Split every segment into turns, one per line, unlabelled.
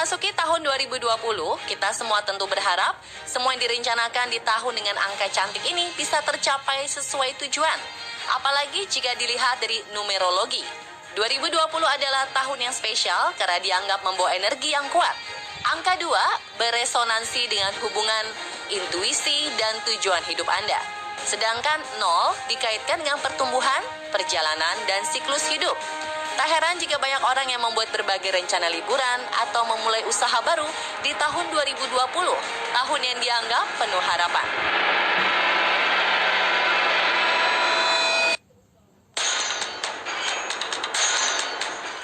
Memasuki tahun 2020, kita semua tentu berharap semua yang direncanakan di tahun dengan angka cantik ini bisa tercapai sesuai tujuan. Apalagi jika dilihat dari numerologi. 2020 adalah tahun yang spesial karena dianggap membawa energi yang kuat. Angka 2 beresonansi dengan hubungan, intuisi, dan tujuan hidup Anda. Sedangkan 0 dikaitkan dengan pertumbuhan, perjalanan, dan siklus hidup. Tak heran jika banyak orang yang membuat berbagai rencana liburan atau memulai usaha baru di tahun 2020, tahun yang dianggap penuh harapan.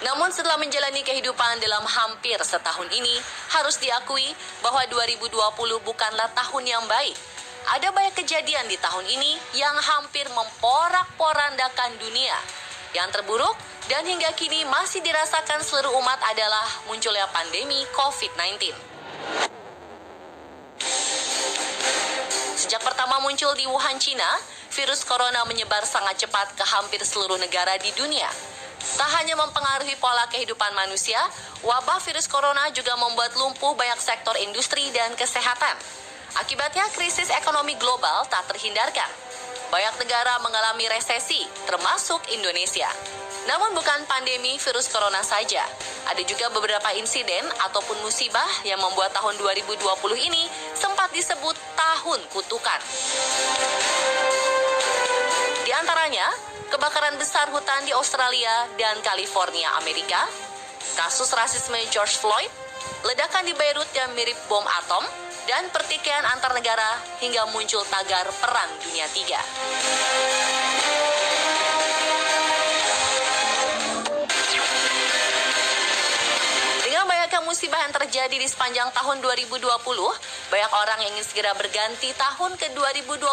Namun setelah menjalani kehidupan dalam hampir setahun ini, harus diakui bahwa 2020 bukanlah tahun yang baik. Ada banyak kejadian di tahun ini yang hampir memporak-porandakan dunia. Yang terburuk dan hingga kini masih dirasakan seluruh umat adalah munculnya pandemi COVID-19. Sejak pertama muncul di Wuhan, China, virus corona menyebar sangat cepat ke hampir seluruh negara di dunia. Tak hanya mempengaruhi pola kehidupan manusia, wabah virus corona juga membuat lumpuh banyak sektor industri dan kesehatan. Akibatnya krisis ekonomi global tak terhindarkan. Banyak negara mengalami resesi, termasuk Indonesia. Namun bukan pandemi virus corona saja. Ada juga beberapa insiden ataupun musibah yang membuat tahun 2020 ini sempat disebut tahun kutukan. Di antaranya, kebakaran besar hutan di Australia dan California, Amerika, kasus rasisme George Floyd, ledakan di Beirut yang mirip bom atom, dan pertikaian antar negara hingga muncul tagar Perang Dunia III. Dengan banyaknya musibah yang terjadi di sepanjang tahun 2020, banyak orang yang ingin segera berganti tahun ke 2021.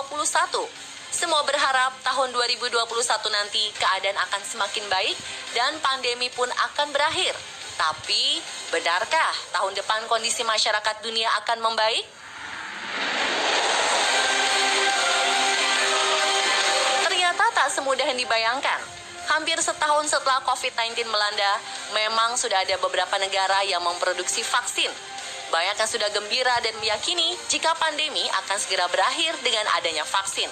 Semua berharap tahun 2021 nanti keadaan akan semakin baik dan pandemi pun akan berakhir. Tapi, benarkah tahun depan kondisi masyarakat dunia akan membaik? Ternyata tak semudah yang dibayangkan. Hampir setahun setelah COVID-19 melanda, memang sudah ada beberapa negara yang memproduksi vaksin. Banyak yang sudah gembira dan meyakini jika pandemi akan segera berakhir dengan adanya vaksin.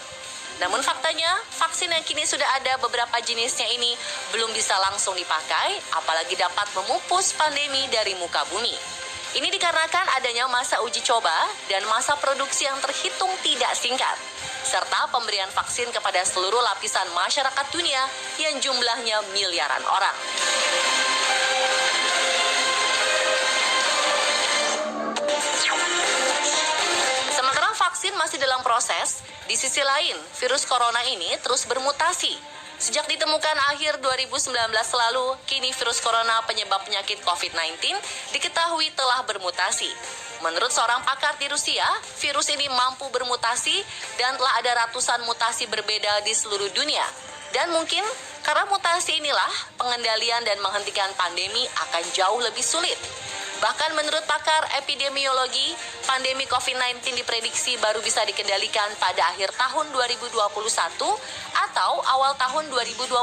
Namun faktanya, vaksin yang kini sudah ada beberapa jenisnya ini belum bisa langsung dipakai, apalagi dapat memupus pandemi dari muka bumi. Ini dikarenakan adanya masa uji coba dan masa produksi yang terhitung tidak singkat, serta pemberian vaksin kepada seluruh lapisan masyarakat dunia yang jumlahnya miliaran orang. Vaksin masih dalam proses, di sisi lain, virus corona ini terus bermutasi. Sejak ditemukan akhir 2019 lalu, kini virus corona penyebab penyakit COVID-19 diketahui telah bermutasi. Menurut seorang pakar di Rusia, virus ini mampu bermutasi dan telah ada ratusan mutasi berbeda di seluruh dunia. Dan mungkin karena mutasi inilah, pengendalian dan menghentikan pandemi akan jauh lebih sulit. Bahkan menurut pakar epidemiologi, pandemi COVID-19 diprediksi baru bisa dikendalikan pada akhir tahun 2021 atau awal tahun 2022.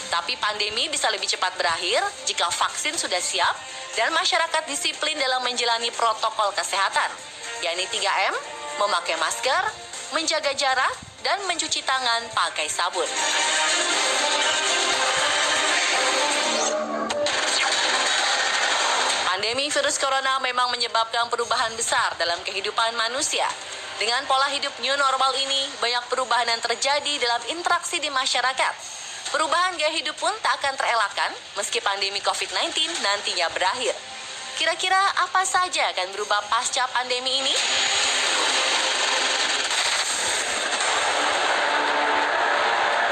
Tapi pandemi bisa lebih cepat berakhir jika vaksin sudah siap dan masyarakat disiplin dalam menjalani protokol kesehatan, yakni 3M, memakai masker, menjaga jarak, dan mencuci tangan pakai sabun. Pandemi virus corona memang menyebabkan perubahan besar dalam kehidupan manusia. Dengan pola hidup new normal ini, banyak perubahan yang terjadi dalam interaksi di masyarakat. Perubahan gaya hidup pun tak akan terelakkan meski pandemi COVID-19 nantinya berakhir. Kira-kira apa saja akan berubah pasca pandemi ini?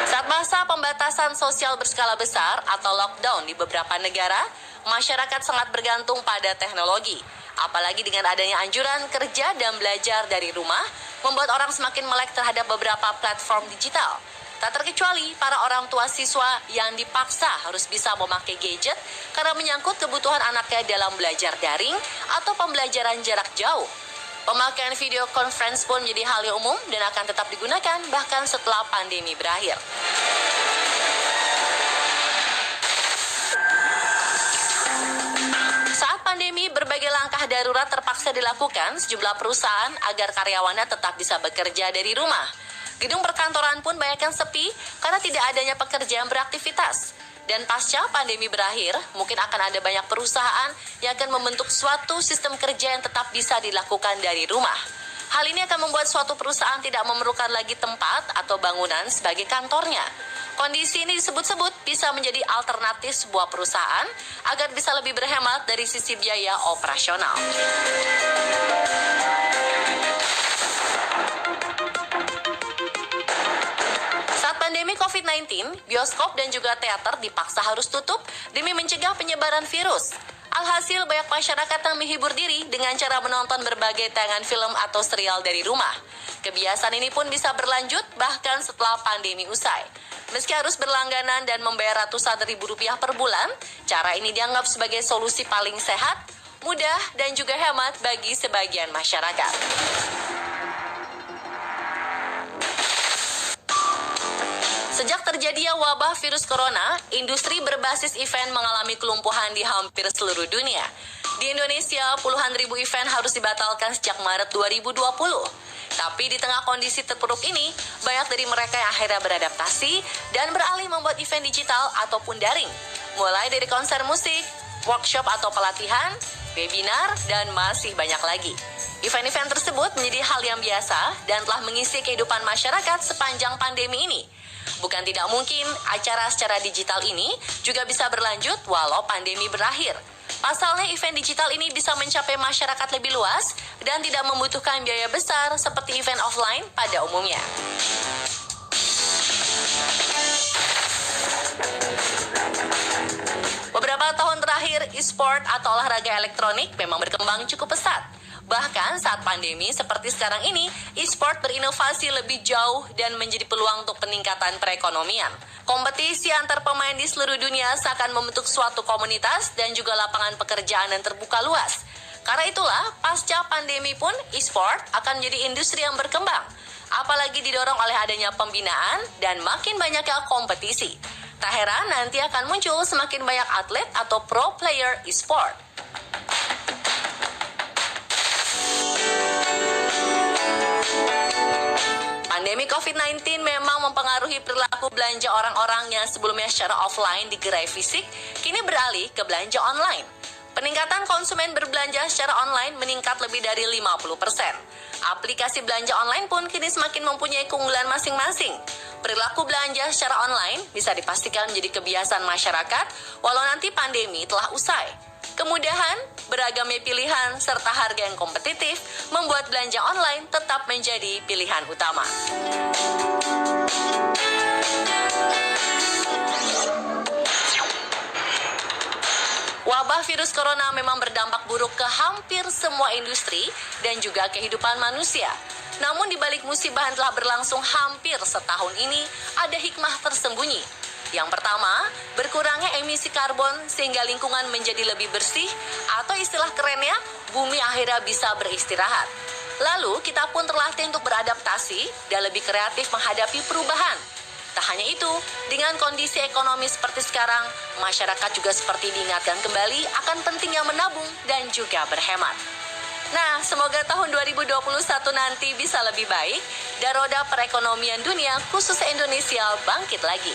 Saat masa pembatasan sosial berskala besar atau lockdown di beberapa negara, masyarakat sangat bergantung pada teknologi. Apalagi dengan adanya anjuran kerja dan belajar dari rumah, membuat orang semakin melek terhadap beberapa platform digital. Tak terkecuali para orang tua siswa yang dipaksa harus bisa memakai gadget karena menyangkut kebutuhan anaknya dalam belajar daring atau pembelajaran jarak jauh. Pemakaian video conference pun menjadi hal yang umum dan akan tetap digunakan bahkan setelah pandemi berakhir. Saat pandemi Sebagai langkah darurat terpaksa dilakukan sejumlah perusahaan agar karyawannya tetap bisa bekerja dari rumah. Gedung perkantoran pun banyak yang sepi karena tidak adanya pekerja yang beraktivitas. Dan pasca pandemi berakhir, mungkin akan ada banyak perusahaan yang akan membentuk suatu sistem kerja yang tetap bisa dilakukan dari rumah. Hal ini akan membuat suatu perusahaan tidak memerlukan lagi tempat atau bangunan sebagai kantornya. Kondisi ini disebut-sebut bisa menjadi alternatif sebuah perusahaan agar bisa lebih berhemat dari sisi biaya operasional. Saat pandemi COVID-19, bioskop dan juga teater dipaksa harus tutup demi mencegah penyebaran virus. Alhasil banyak masyarakat yang menghibur diri dengan cara menonton berbagai tayangan film atau serial dari rumah. Kebiasaan ini pun bisa berlanjut bahkan setelah pandemi usai. Meski harus berlangganan dan membayar ratusan ribu rupiah per bulan, cara ini dianggap sebagai solusi paling sehat, mudah, dan juga hemat bagi sebagian masyarakat. Sejak terjadinya wabah virus corona, industri berbasis event mengalami kelumpuhan di hampir seluruh dunia. Di Indonesia, puluhan ribu event harus dibatalkan sejak Maret 2020. Tapi di tengah kondisi terpuruk ini, banyak dari mereka yang akhirnya beradaptasi dan beralih membuat event digital ataupun daring. Mulai dari konser musik, workshop atau pelatihan, webinar, dan masih banyak lagi. Event-event tersebut menjadi hal yang biasa dan telah mengisi kehidupan masyarakat sepanjang pandemi ini. Bukan tidak mungkin acara secara digital ini juga bisa berlanjut walau pandemi berakhir. Pasalnya event digital ini bisa mencapai masyarakat lebih luas dan tidak membutuhkan biaya besar seperti event offline pada umumnya. Beberapa tahun terakhir, e-sport atau olahraga elektronik memang berkembang cukup pesat. Bahkan saat pandemi seperti sekarang ini, e-sport berinovasi lebih jauh dan menjadi peluang untuk peningkatan perekonomian. Kompetisi antar pemain di seluruh dunia seakan membentuk suatu komunitas dan juga lapangan pekerjaan yang terbuka luas. Karena itulah, pasca pandemi pun e-sport akan menjadi industri yang berkembang. Apalagi didorong oleh adanya pembinaan dan makin banyaknya kompetisi. Tak heran nanti akan muncul semakin banyak atlet atau pro player e-sport. Pandemi COVID-19 memang mempengaruhi perilaku belanja orang-orang yang sebelumnya secara offline di gerai fisik, kini beralih ke belanja online. Peningkatan konsumen berbelanja secara online meningkat lebih dari 50%. Aplikasi belanja online pun kini semakin mempunyai keunggulan masing-masing. Perilaku belanja secara online bisa dipastikan menjadi kebiasaan masyarakat walau nanti pandemi telah usai. Kemudahan, beragamnya pilihan, serta harga yang kompetitif membuat belanja online tetap menjadi pilihan utama. Wabah virus corona memang berdampak buruk ke hampir semua industri dan juga kehidupan manusia. Namun di balik musibah yang telah berlangsung hampir setahun ini, ada hikmah tersembunyi. Yang pertama, berkurangnya emisi karbon sehingga lingkungan menjadi lebih bersih atau istilah kerennya, bumi akhirnya bisa beristirahat. Lalu, kita pun terlatih untuk beradaptasi dan lebih kreatif menghadapi perubahan. Tak hanya itu, dengan kondisi ekonomi seperti sekarang, masyarakat juga seperti diingatkan kembali akan pentingnya menabung dan juga berhemat. Nah, semoga tahun 2021 nanti bisa lebih baik dan roda perekonomian dunia khusus Indonesia bangkit lagi.